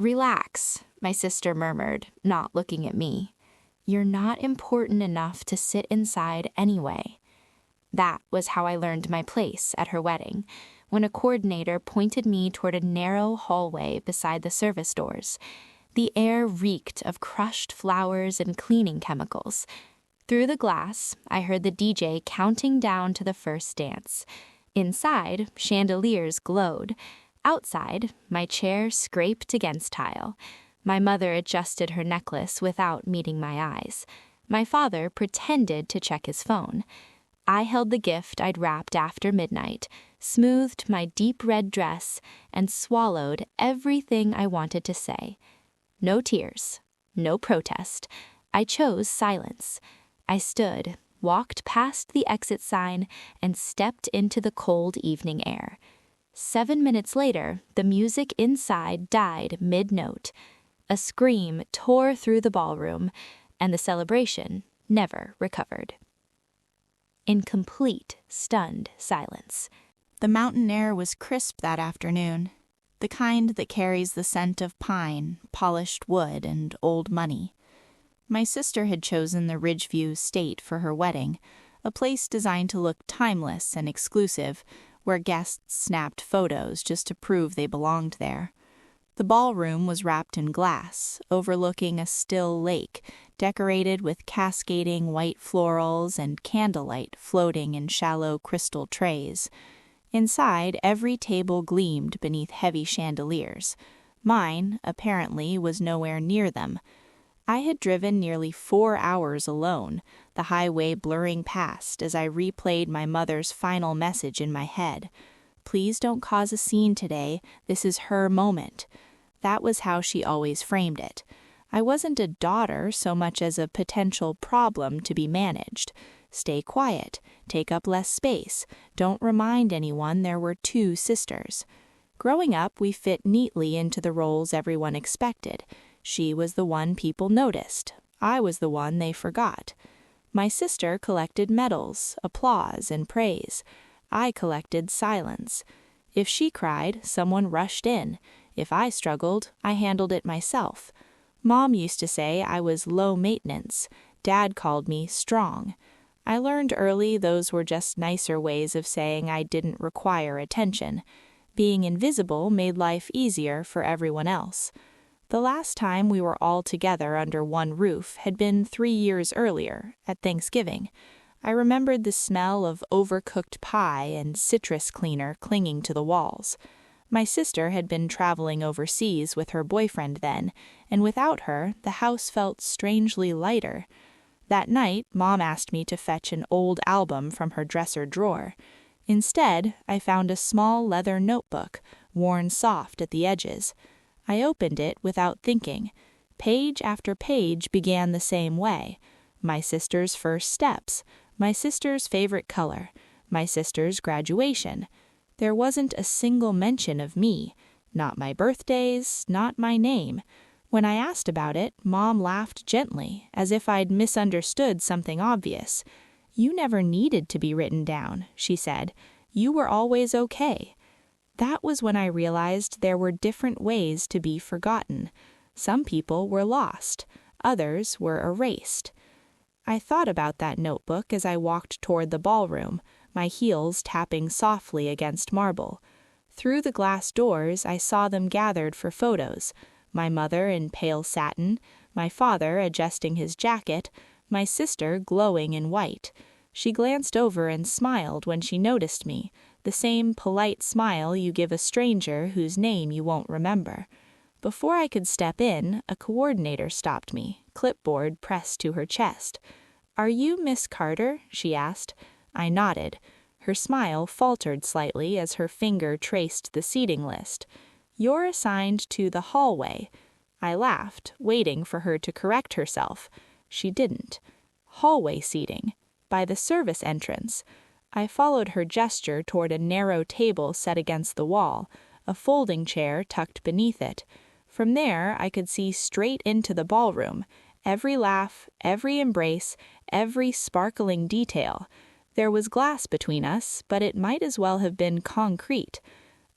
"Relax," my sister murmured, not looking at me. "You're not important enough to sit inside anyway." That was how I learned my place at her wedding, when a coordinator pointed me toward a narrow hallway beside the service doors. The air reeked of crushed flowers and cleaning chemicals. Through the glass, I heard the DJ counting down to the first dance. Inside, chandeliers glowed. Outside, my chair scraped against tile. My mother adjusted her necklace without meeting my eyes. My father pretended to check his phone. I held the gift I'd wrapped after midnight, smoothed my deep red dress, and swallowed everything I wanted to say. No tears, no protest. I chose silence. I stood, walked past the exit sign, and stepped into the cold evening air. 7 minutes later, the music inside died mid-note. A scream tore through the ballroom, and the celebration never recovered. In complete, stunned silence. The mountain air was crisp that afternoon, the kind that carries the scent of pine, polished wood, and old money. My sister had chosen the Ridgeview State for her wedding, a place designed to look timeless and exclusive, where guests snapped photos just to prove they belonged there. The ballroom was wrapped in glass, overlooking a still lake, decorated with cascading white florals and candlelight floating in shallow crystal trays. Inside, every table gleamed beneath heavy chandeliers. Mine, apparently, was nowhere near them. I had driven nearly 4 hours alone, the highway blurring past as I replayed my mother's final message in my head. "Please don't cause a scene today. This is her moment." That was how she always framed it. I wasn't a daughter so much as a potential problem to be managed. Stay quiet, take up less space, don't remind anyone there were 2 sisters. Growing up, we fit neatly into the roles everyone expected. She was the one people noticed. I was the one they forgot. My sister collected medals, applause, and praise. I collected silence. If she cried, someone rushed in. If I struggled, I handled it myself. Mom used to say I was low maintenance. Dad called me strong. I learned early those were just nicer ways of saying I didn't require attention. Being invisible made life easier for everyone else. The last time we were all together under one roof had been 3 years earlier, at Thanksgiving. I remembered the smell of overcooked pie and citrus cleaner clinging to the walls. My sister had been traveling overseas with her boyfriend then, and without her, the house felt strangely lighter. That night, Mom asked me to fetch an old album from her dresser drawer. Instead, I found a small leather notebook, worn soft at the edges. I opened it without thinking. Page after page began the same way. My sister's first steps, my sister's favorite color, my sister's graduation. There wasn't a single mention of me, not my birthdays, not my name. When I asked about it, Mom laughed gently, as if I'd misunderstood something obvious. "You never needed to be written down," she said. "You were always okay." That was when I realized there were different ways to be forgotten. Some people were lost, others were erased. I thought about that notebook as I walked toward the ballroom, my heels tapping softly against marble. Through the glass doors, I saw them gathered for photos. My mother in pale satin, my father adjusting his jacket, my sister glowing in white. She glanced over and smiled when she noticed me, the same polite smile you give a stranger whose name you won't remember. Before I could step in, a coordinator stopped me, clipboard pressed to her chest. "Are you Miss Carter?" she asked. I nodded. Her smile faltered slightly as her finger traced the seating list. "You're assigned to the hallway." I laughed, waiting for her to correct herself. She didn't. Hallway seating. By the service entrance. I followed her gesture toward a narrow table set against the wall, a folding chair tucked beneath it. From there, I could see straight into the ballroom, every laugh, every embrace, every sparkling detail. There was glass between us, but it might as well have been concrete.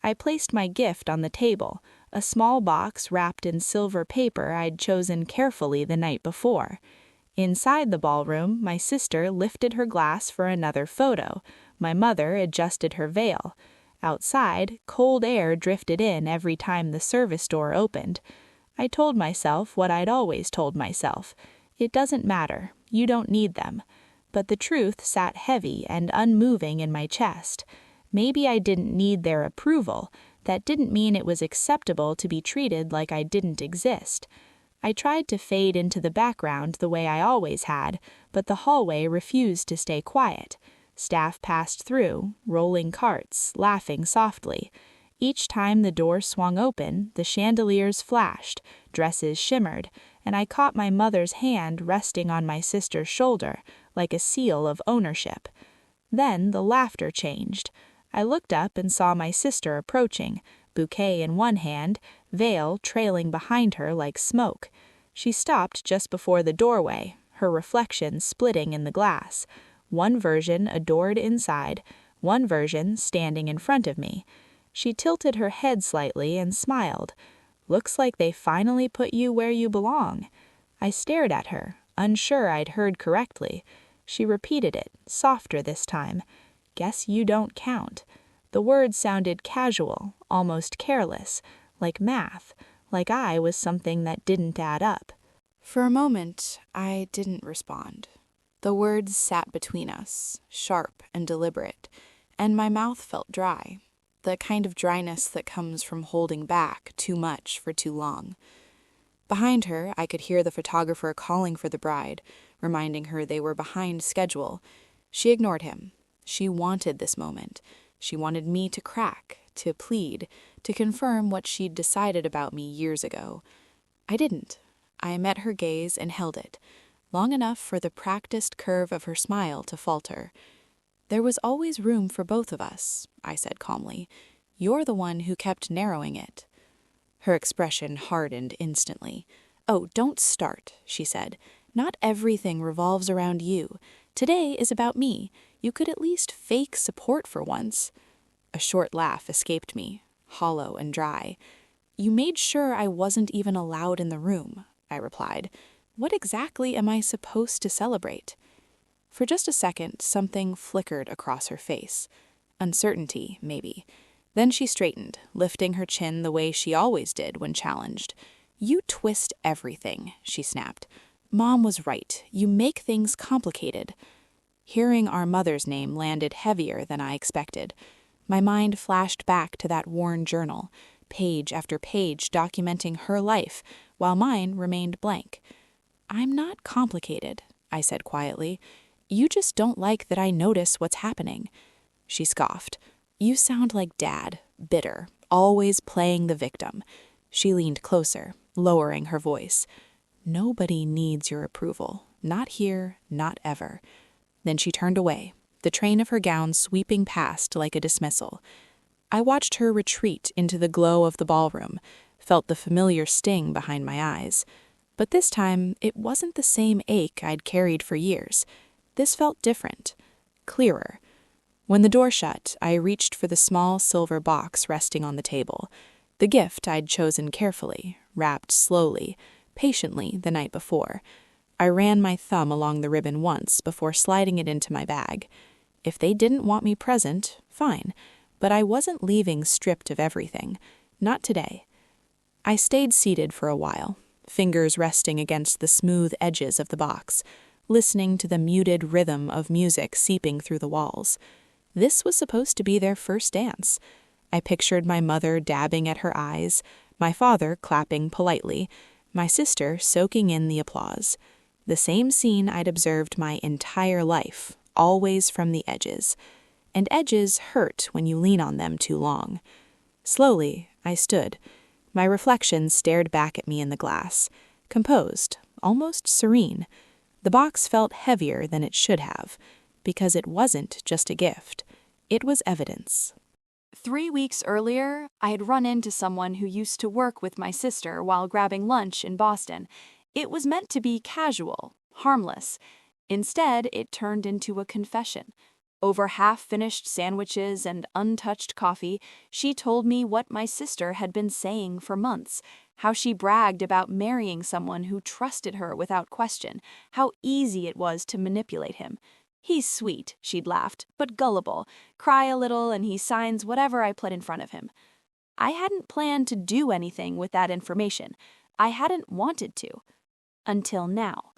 I placed my gift on the table, a small box wrapped in silver paper I'd chosen carefully the night before. Inside the ballroom, my sister lifted her glass for another photo. My mother adjusted her veil. Outside, cold air drifted in every time the service door opened. I told myself what I'd always told myself. It doesn't matter. You don't need them. But the truth sat heavy and unmoving in my chest. Maybe I didn't need their approval. That didn't mean it was acceptable to be treated like I didn't exist. I tried to fade into the background the way I always had, but the hallway refused to stay quiet. Staff passed through, rolling carts, laughing softly. Each time the door swung open, the chandeliers flashed, dresses shimmered, and I caught my mother's hand resting on my sister's shoulder, like a seal of ownership. Then the laughter changed. I looked up and saw my sister approaching, bouquet in one hand, veil trailing behind her like smoke. She stopped just before the doorway, her reflection splitting in the glass. One version adored inside, one version standing in front of me. She tilted her head slightly and smiled. "Looks like they finally put you where you belong." I stared at her, unsure I'd heard correctly. She repeated it, softer this time. "Guess you don't count." The words sounded casual, almost careless, like math, like I was something that didn't add up. For a moment, I didn't respond. The words sat between us, sharp and deliberate, and my mouth felt dry, the kind of dryness that comes from holding back too much for too long. Behind her, I could hear the photographer calling for the bride, reminding her they were behind schedule. She ignored him. She wanted this moment. She wanted me to crack, to plead, to confirm what she'd decided about me years ago. I didn't. I met her gaze and held it, long enough for the practiced curve of her smile to falter. "There was always room for both of us," I said calmly. "You're the one who kept narrowing it." Her expression hardened instantly. "Oh, don't start," she said. "Not everything revolves around you. Today is about me. You could at least fake support for once." A short laugh escaped me, hollow and dry. "You made sure I wasn't even allowed in the room," I replied. "What exactly am I supposed to celebrate?" For just a second, something flickered across her face. Uncertainty, maybe. Then she straightened, lifting her chin the way she always did when challenged. "You twist everything," she snapped. "Mom was right. You make things complicated." Hearing our mother's name landed heavier than I expected. My mind flashed back to that worn journal, page after page documenting her life, while mine remained blank. "I'm not complicated," I said quietly. "You just don't like that I notice what's happening." She scoffed. "You sound like Dad, bitter, always playing the victim." She leaned closer, lowering her voice. "Nobody needs your approval. Not here, not ever." Then she turned away, the train of her gown sweeping past like a dismissal. I watched her retreat into the glow of the ballroom, felt the familiar sting behind my eyes. But this time, it wasn't the same ache I'd carried for years. This felt different, clearer. When the door shut, I reached for the small silver box resting on the table, the gift I'd chosen carefully, wrapped slowly, patiently the night before. I ran my thumb along the ribbon once before sliding it into my bag. If they didn't want me present, fine, but I wasn't leaving stripped of everything. Not today. I stayed seated for a while, fingers resting against the smooth edges of the box, listening to the muted rhythm of music seeping through the walls. This was supposed to be their first dance. I pictured my mother dabbing at her eyes, my father clapping politely, my sister soaking in the applause. The same scene I'd observed my entire life, always from the edges. And edges hurt when you lean on them too long. Slowly, I stood. My reflection stared back at me in the glass, composed, almost serene. The box felt heavier than it should have, because it wasn't just a gift. It was evidence. 3 weeks earlier, I had run into someone who used to work with my sister while grabbing lunch in Boston. It was meant to be casual, harmless. Instead, it turned into a confession. Over half-finished sandwiches and untouched coffee, she told me what my sister had been saying for months, how she bragged about marrying someone who trusted her without question, how easy it was to manipulate him. He's sweet, she'd laughed, but gullible. Cry a little and he signs whatever I put in front of him. I hadn't planned to do anything with that information. I hadn't wanted to. Until now.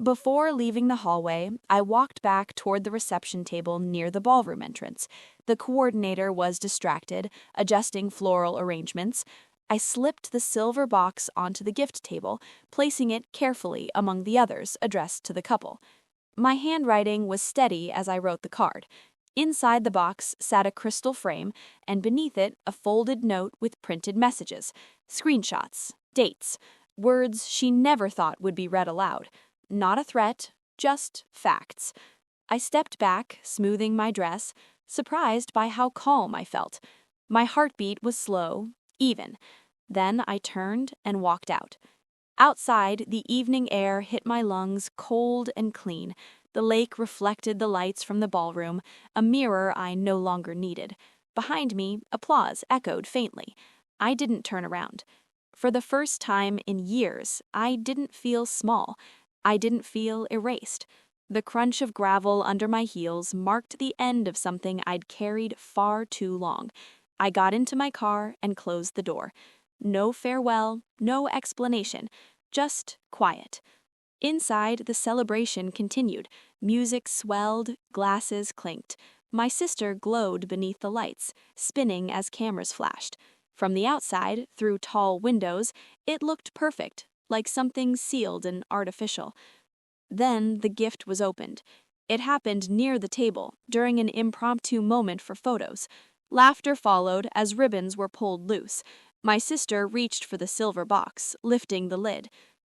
Before leaving the hallway, I walked back toward the reception table near the ballroom entrance. The coordinator was distracted, adjusting floral arrangements. I slipped the silver box onto the gift table, placing it carefully among the others addressed to the couple. My handwriting was steady as I wrote the card. Inside the box sat a crystal frame, and beneath it a folded note with printed messages, screenshots, dates, words she never thought would be read aloud. Not a threat, just facts. I stepped back, smoothing my dress, surprised by how calm I felt. My heartbeat was slow, even. Then I turned and walked out. Outside, the evening air hit my lungs cold and clean. The lake reflected the lights from the ballroom, a mirror I no longer needed. Behind me, applause echoed faintly. I didn't turn around. For the first time in years, I didn't feel small. I didn't feel erased. The crunch of gravel under my heels marked the end of something I'd carried far too long. I got into my car and closed the door. No farewell, no explanation, just quiet. Inside, the celebration continued. Music swelled, glasses clinked. My sister glowed beneath the lights, spinning as cameras flashed. From the outside, through tall windows, it looked perfect, like something sealed and artificial. Then the gift was opened. It happened near the table, during an impromptu moment for photos. Laughter followed as ribbons were pulled loose. My sister reached for the silver box, lifting the lid.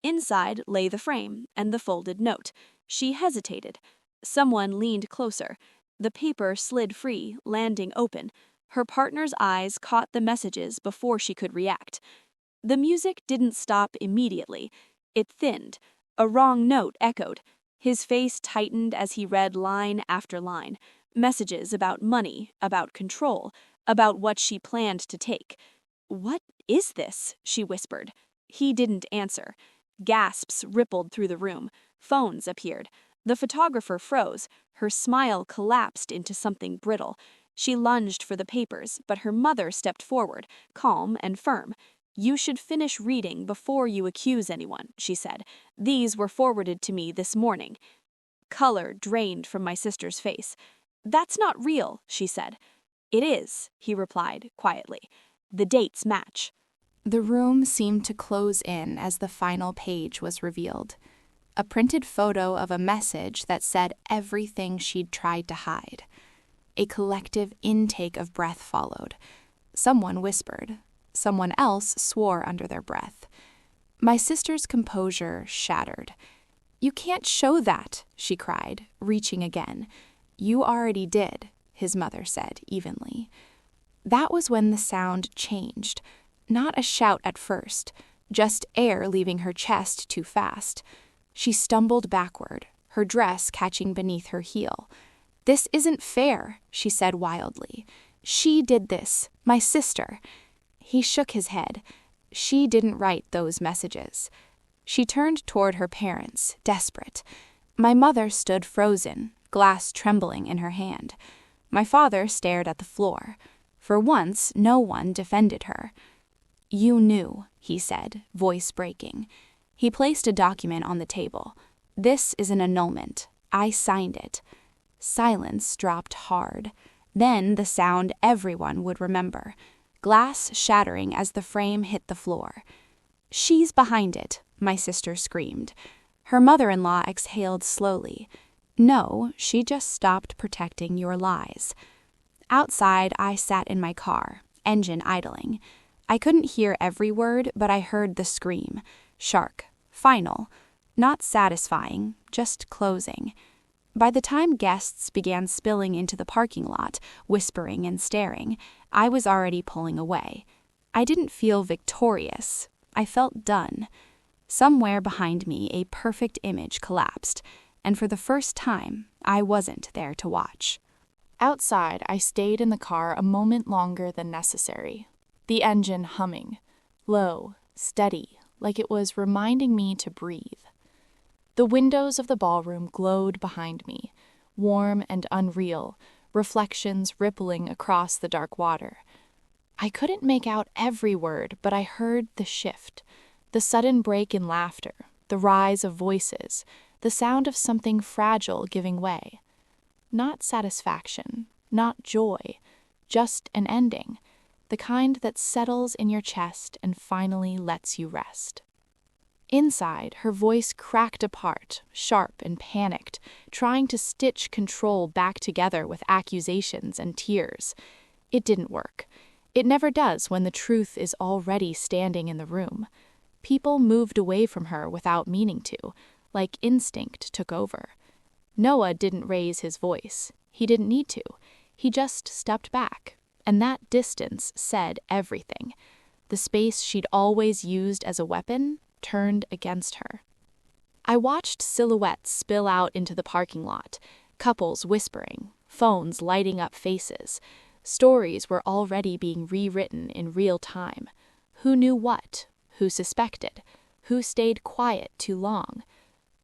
Inside lay the frame and the folded note. She hesitated. Someone leaned closer. The paper slid free, landing open. Her partner's eyes caught the messages before she could react. The music didn't stop immediately. It thinned. A wrong note echoed. His face tightened as he read line after line. Messages about money, about control, about what she planned to take. "What is this?" she whispered. He didn't answer. Gasps rippled through the room. Phones appeared. The photographer froze. Her smile collapsed into something brittle. She lunged for the papers, but her mother stepped forward, calm and firm. "You should finish reading before you accuse anyone," she said. "These were forwarded to me this morning." Color drained from my sister's face. "That's not real," she said. "It is," he replied quietly. "The dates match." The room seemed to close in as the final page was revealed. A printed photo of a message that said everything she'd tried to hide. A collective intake of breath followed. Someone whispered. Someone else swore under their breath. My sister's composure shattered. "You can't show that," she cried, reaching again. "You already did," his mother said evenly. That was when the sound changed. Not a shout at first, just air leaving her chest too fast. She stumbled backward, her dress catching beneath her heel. "This isn't fair," she said wildly. "She did this, my sister." He shook his head. She didn't write those messages. She turned toward her parents, desperate. My mother stood frozen, glass trembling in her hand. My father stared at the floor. For once, no one defended her. "You knew," he said, voice breaking. He placed a document on the table. "This is an annulment. I signed it." Silence dropped hard. Then the sound everyone would remember. Glass shattering as the frame hit the floor. "She's behind it," my sister screamed. Her mother-in-law exhaled slowly. "No, she just stopped protecting your lies." Outside, I sat in my car, engine idling. I couldn't hear every word, but I heard the scream. Sharp, final, not satisfying, just closing. By the time guests began spilling into the parking lot, whispering and staring, I was already pulling away. I didn't feel victorious. I felt done. Somewhere behind me, a perfect image collapsed, and for the first time, I wasn't there to watch. Outside, I stayed in the car a moment longer than necessary, the engine humming, low, steady, like it was reminding me to breathe. The windows of the ballroom glowed behind me, warm and unreal, reflections rippling across the dark water. I couldn't make out every word, but I heard the shift, the sudden break in laughter, the rise of voices, the sound of something fragile giving way. Not satisfaction, not joy, just an ending, the kind that settles in your chest and finally lets you rest. Inside, her voice cracked apart, sharp and panicked, trying to stitch control back together with accusations and tears. It didn't work. It never does when the truth is already standing in the room. People moved away from her without meaning to, like instinct took over. Noah didn't raise his voice. He didn't need to. He just stepped back, and that distance said everything. The space she'd always used as a weapon turned against her. I watched silhouettes spill out into the parking lot, couples whispering, phones lighting up faces. Stories were already being rewritten in real time. Who knew what? Who suspected? Who stayed quiet too long?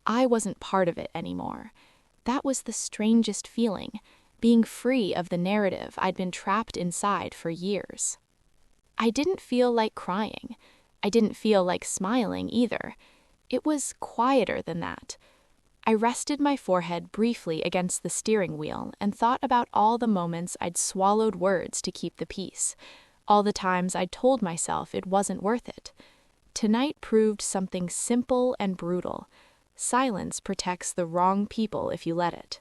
I wasn't part of it anymore. That was the strangest feeling, being free of the narrative I'd been trapped inside for years. I didn't feel like crying. I didn't feel like smiling either. It was quieter than that. I rested my forehead briefly against the steering wheel and thought about all the moments I'd swallowed words to keep the peace, all the times I'd told myself it wasn't worth it. Tonight proved something simple and brutal. Silence protects the wrong people if you let it.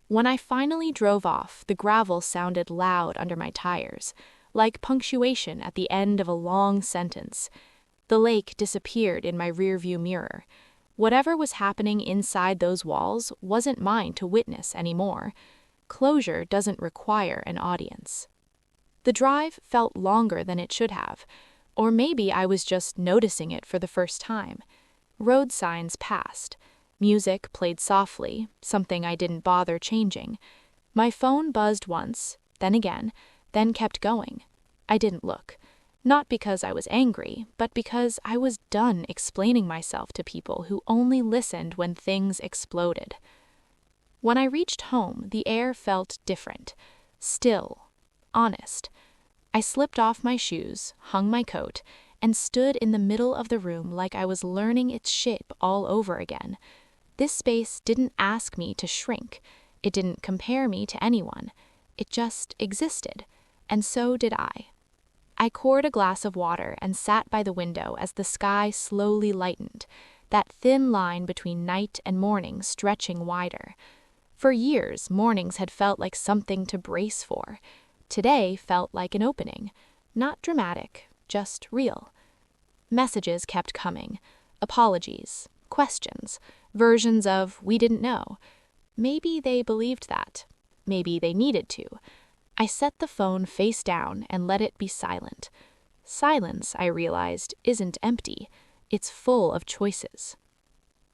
When I finally drove off, the gravel sounded loud under my tires, like punctuation at the end of a long sentence. The lake disappeared in my rearview mirror. Whatever was happening inside those walls wasn't mine to witness anymore. Closure doesn't require an audience. The drive felt longer than it should have, or maybe I was just noticing it for the first time. Road signs passed. Music played softly, something I didn't bother changing. My phone buzzed once, then again, then kept going. I didn't look. Not because I was angry, but because I was done explaining myself to people who only listened when things exploded. When I reached home, the air felt different, still, honest. I slipped off my shoes, hung my coat, and stood in the middle of the room like I was learning its shape all over again. This space didn't ask me to shrink. It didn't compare me to anyone. It just existed, and so did I. I poured a glass of water and sat by the window as the sky slowly lightened, that thin line between night and morning stretching wider. For years, mornings had felt like something to brace for. Today felt like an opening, not dramatic, just real. Messages kept coming, apologies, questions, versions of "we didn't know." Maybe they believed that. Maybe they needed to. I set the phone face down and let it be silent. Silence, I realized, isn't empty. It's full of choices.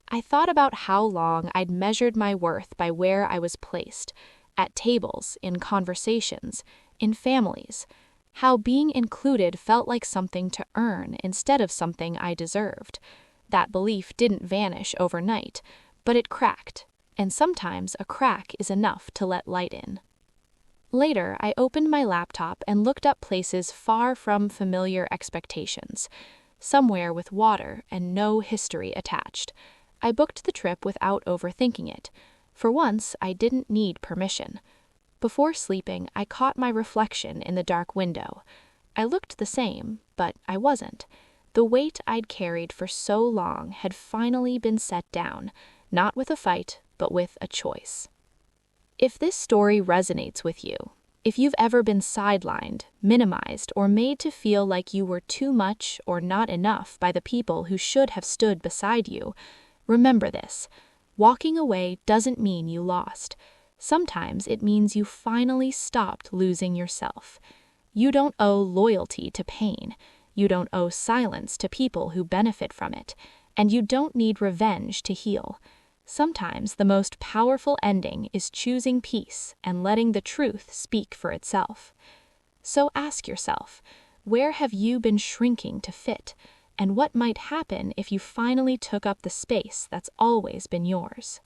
I thought about how long I'd measured my worth by where I was placed, at tables, in conversations, in families, how being included felt like something to earn instead of something I deserved. That belief didn't vanish overnight, but it cracked, and sometimes a crack is enough to let light in. Later, I opened my laptop and looked up places far from familiar expectations, somewhere with water and no history attached. I booked the trip without overthinking it. For once, I didn't need permission. Before sleeping, I caught my reflection in the dark window. I looked the same, but I wasn't. The weight I'd carried for so long had finally been set down, not with a fight, but with a choice. If this story resonates with you, if you've ever been sidelined, minimized, or made to feel like you were too much or not enough by the people who should have stood beside you, remember this. Walking away doesn't mean you lost. Sometimes it means you finally stopped losing yourself. You don't owe loyalty to pain. You don't owe silence to people who benefit from it. And you don't need revenge to heal. Sometimes the most powerful ending is choosing peace and letting the truth speak for itself. So ask yourself, where have you been shrinking to fit, and what might happen if you finally took up the space that's always been yours?